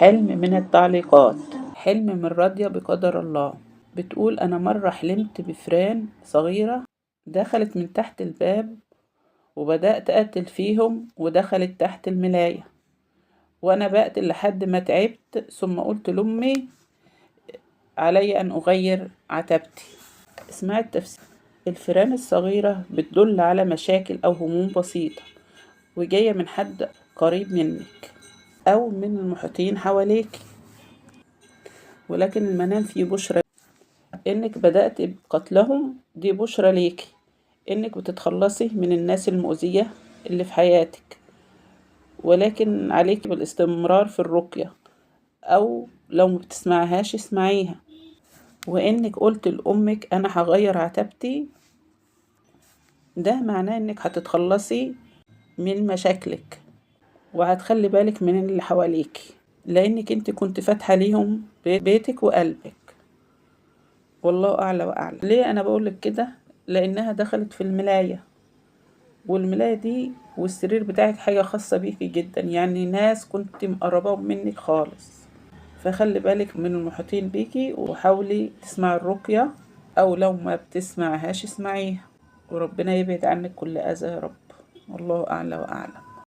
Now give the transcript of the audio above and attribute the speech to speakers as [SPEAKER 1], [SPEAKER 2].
[SPEAKER 1] حلم من التعليقات. حلم من راضية بقدر الله. بتقول: أنا مرة حلمت بفئران صغيرة دخلت من تحت الباب، وبدأت أقتل فيهم ودخلت تحت الملاية، وأنا بقتل لحد ما تعبت، ثم قلت لأمي علي أن أغير عتبتي. اسمها التفسير. الفئران الصغيرة بتدل على مشاكل أو هموم بسيطة وجاية من حد قريب منك أو من المحيطين حواليك، ولكن المنام فيه بشرى إنك بدأت بقتلهم. دي بشرى ليكي إنك بتتخلصي من الناس المؤذية اللي في حياتك، ولكن عليك بالاستمرار في الرقية، أو لو ما بتسمعهاش اسمعيها. وإنك قلت لأمك أنا هغير عتبتي، ده معناه إنك هتتخلصي من مشاكلك وهتخلي بالك من اللي حواليك، لأنك انت كنت فاتحة ليهم بيتك وقلبك. والله أعلى وأعلى. ليه أنا بقولك كده؟ لأنها دخلت في الملاية، والملاية دي والسرير بتاعك حاجة خاصة بيكي جدا، يعني ناس كنت مقرباهم منك خالص. فخلي بالك من المحيطين بيكي، وحاولي تسمعي الرقية، أو لو ما بتسمعهاش اسمعيها، وربنا يبعد عنك كل أذى يا رب. والله أعلى وأعلم.